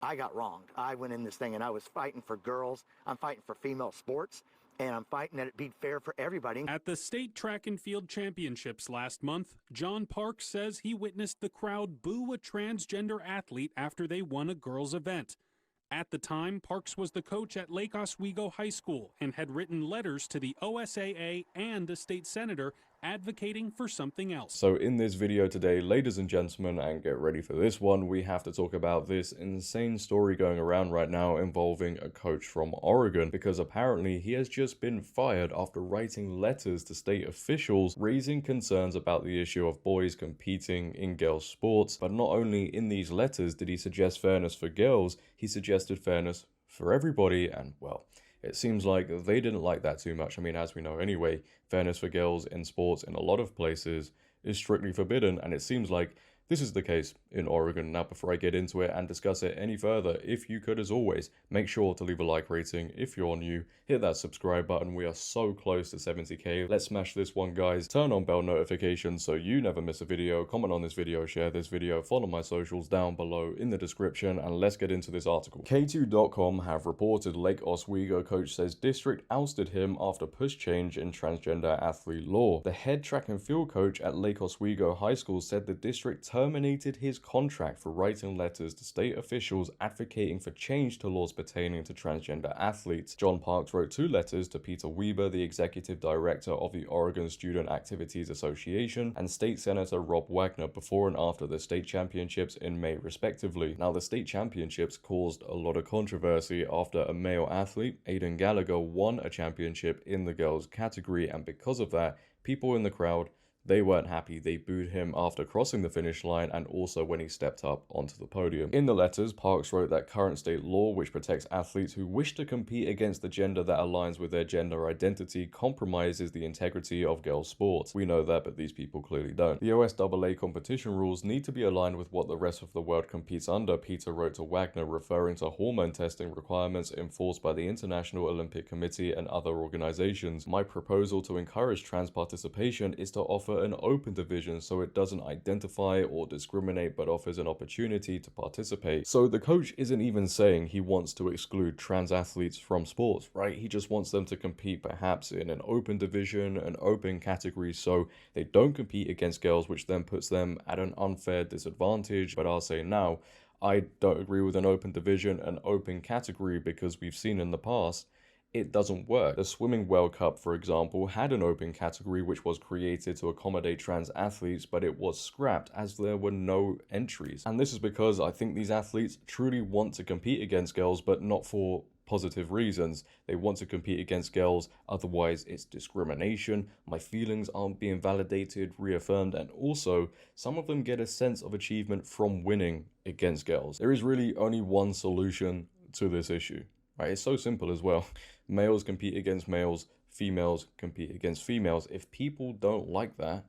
I got wronged. I went in this thing and I was fighting for girls. I'm fighting for female sports, and I'm fighting that it be fair for everybody. At the state track and field championships last month, John Parks says he witnessed the crowd boo a transgender athlete after they won a girls' event. At the time, Parks was the coach at Lake Oswego High School and had written letters to the OSAA and a state senator advocating for something else. So in this video today, ladies and gentlemen, and get ready for this one, we have to talk about this insane story going around right now involving a coach from Oregon, because apparently he has just been fired after writing letters to state officials raising concerns about the issue of boys competing in girls' sports. But not only in these letters did he suggest fairness for girls, he suggested fairness for everybody, and well, it seems like they didn't like that too much. I mean, as we know anyway, fairness for girls in sports in a lot of places is strictly forbidden, and it seems like this is the case in Oregon. Now, before I get into it and discuss it any further, if you could, as always, make sure to leave a like rating. If you're new, hit that subscribe button. We are so close to 70k. Let's smash this one, guys. Turn on bell notifications so you never miss a video. Comment on this video, share this video, follow my socials down below in the description, and let's get into this article. K2.com have reported Lake Oswego coach says district ousted him after push change in transgender athlete law. The head track and field coach at Lake Oswego High School said the district terminated his contract for writing letters to state officials advocating for change to laws pertaining to transgender athletes. John Parks wrote 2 letters to Peter Weber, the executive director of the Oregon Student Activities Association, and State Senator Rob Wagner before and after the state championships in May, respectively. Now, the state championships caused a lot of controversy after a male athlete, Aiden Gallagher, won a championship in the girls category, and because of that, people in the crowd, they weren't happy. They booed him after crossing the finish line and also when he stepped up onto the podium. In the letters, Parks wrote that current state law, which protects athletes who wish to compete against the gender that aligns with their gender identity, compromises the integrity of girls' sports. We know that, but these people clearly don't. The OSAA competition rules need to be aligned with what the rest of the world competes under, Peter wrote to Wagner, referring to hormone testing requirements enforced by the International Olympic Committee and other organizations. My proposal to encourage trans participation is to offer an open division so it doesn't identify or discriminate but offers an opportunity to participate. So the coach isn't even saying he wants to exclude trans athletes from sports, right? He just wants them to compete perhaps in an open division, an open category, so they don't compete against girls, which then puts them at an unfair disadvantage. But I'll say now, I don't agree with an open division, an open category, because we've seen in the past it doesn't work. The Swimming World Cup, for example, had an open category which was created to accommodate trans athletes, but it was scrapped as there were no entries. And this is because I think these athletes truly want to compete against girls, but not for positive reasons. They want to compete against girls, otherwise it's discrimination. My feelings aren't being validated, reaffirmed, and also some of them get a sense of achievement from winning against girls. There is really only one solution to this issue. Right, it's so simple as well. Males compete against males, females compete against females. If people don't like that,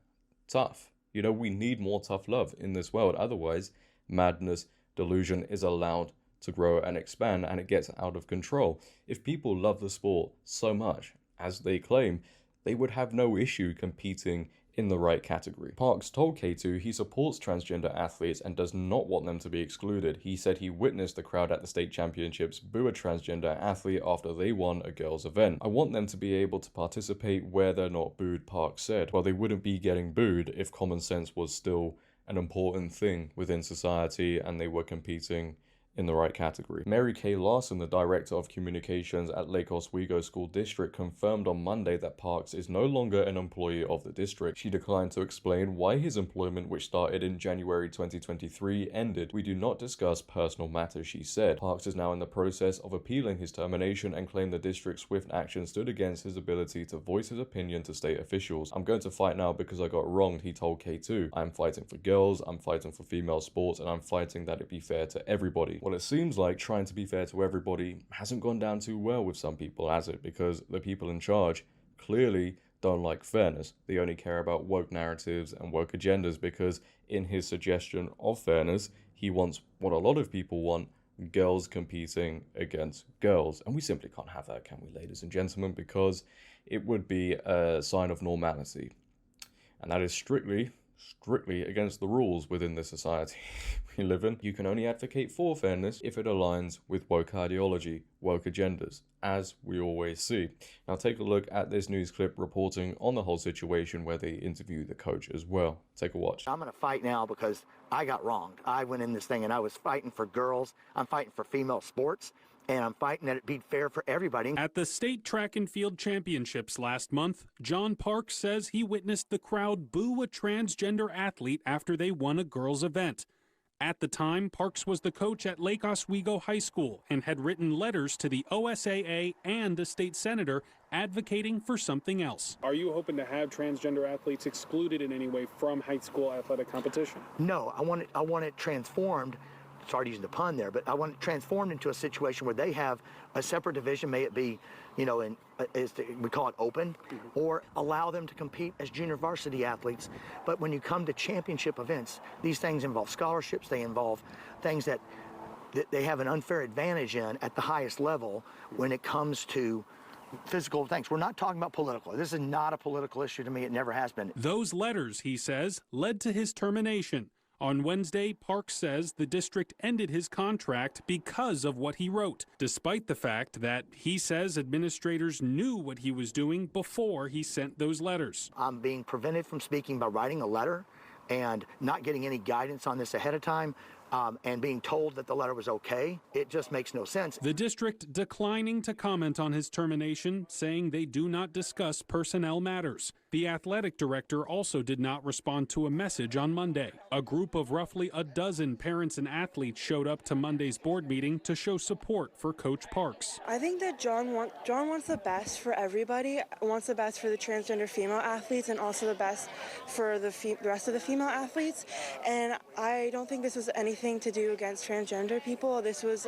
tough. You know, we need more tough love in this world. Otherwise, madness, delusion is allowed to grow and expand, and it gets out of control. If people love the sport so much, as they claim, they would have no issue competing in the right category. Parks told K2 he supports transgender athletes and does not want them to be excluded. He said he witnessed the crowd at the state championships boo a transgender athlete after they won a girls' event. I want them to be able to participate where they're not booed, Parks said. Well, they wouldn't be getting booed if common sense was still an important thing within society and they were competing in the right category. Mary Kay Larson, the director of communications at Lake Oswego School District, confirmed on Monday that Parks is no longer an employee of the district. She declined to explain why his employment, which started in January 2023, ended. We do not discuss personal matters, she said. Parks is now in the process of appealing his termination and claimed the district's swift action stood against his ability to voice his opinion to state officials. I'm going to fight now because I got wronged, he told K2. I'm fighting for girls, I'm fighting for female sports, and I'm fighting that it be fair to everybody. Well, it seems like trying to be fair to everybody hasn't gone down too well with some people, has it? Because the people in charge clearly don't like fairness. They only care about woke narratives and woke agendas, because in his suggestion of fairness, he wants what a lot of people want: girls competing against girls. And we simply can't have that, can we, ladies and gentlemen? Because it would be a sign of normality. And that is strictly strictly against the rules within the society we live in. You can only advocate for fairness if it aligns with woke ideology, woke agendas, as we always see. Now take a look at this news clip reporting on the whole situation where they interview the coach as well. Take a watch. I'm going to fight now because I got wronged. I went in this thing and I was fighting for girls. I'm fighting for female sports. And I'm fighting that it be fair for everybody. At the state track and field championships last month, John Parks says he witnessed the crowd boo a transgender athlete after they won a girls' event. At the time, Parks was the coach at Lake Oswego High School and had written letters to the OSAA and a state senator advocating for something else. Are you hoping to have transgender athletes excluded in any way from high school athletic competition? No, I want it transformed. Sorry to use the pun there, but I want it transformed into a situation where they have a separate division, may it be, we call it open, or allow them to compete as junior varsity athletes. But when you come to championship events, these things involve scholarships, they involve things that they have an unfair advantage in at the highest level when it comes to physical things. We're not talking about political. This is not a political issue to me. It never has been. Those letters, he says, led to his termination. On Wednesday, Parks says the district ended his contract because of what he wrote, despite the fact that he says administrators knew what he was doing before he sent those letters. I'm being prevented from speaking by writing a letter and not getting any guidance on this ahead of time. And being told that the letter was okay, it just makes no sense. The district declining to comment on his termination, saying they do not discuss personnel matters. The athletic director also did not respond to a message on Monday. A group of roughly a dozen parents and athletes showed up to Monday's board meeting to show support for Coach Parks. I think that John wants the best for everybody, wants the best for the transgender female athletes and also the best for the rest of the female athletes. And I don't think this was anything to do against transgender people. This was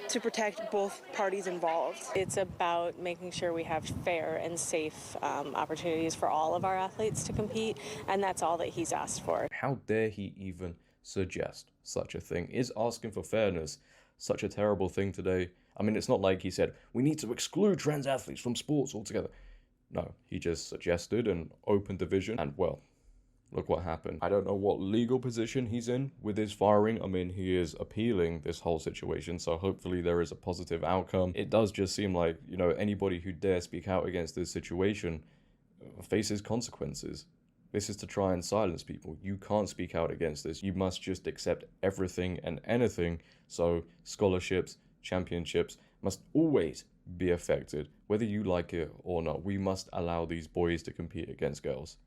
to protect both parties involved. It's about making sure we have fair and safe opportunities for all of our athletes to compete, and that's all that he's asked for. How dare he even suggest such a thing? Is asking for fairness such a terrible thing today? I mean, it's not like he said, we need to exclude trans athletes from sports altogether. No, he just suggested an open division, and well, look what happened. I don't know what legal position he's in with his firing. I mean, he is appealing this whole situation, so hopefully there is a positive outcome. It does just seem like, anybody who dare speak out against this situation faces consequences. This is to try and silence people. You can't speak out against this. You must just accept everything and anything. So scholarships, championships must always be affected, whether you like it or not. We must allow these boys to compete against girls.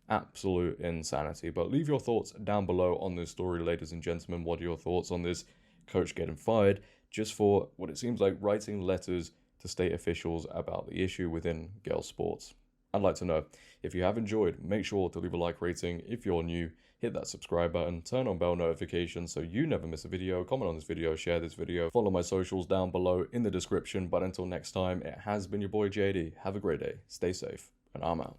Absolute insanity. But leave your thoughts down below on this story, ladies and gentlemen. What are your thoughts on this coach getting fired just for what it seems like writing letters to state officials about the issue within girls sports? I'd like to know. If you have enjoyed, make sure to leave a like rating. If you're new, hit that subscribe button, turn on bell notifications so you never miss a video, comment on this video, share this video, follow my socials down below in the description. But until next time, it has been your boy JD. Have a great day, stay safe, and I'm out.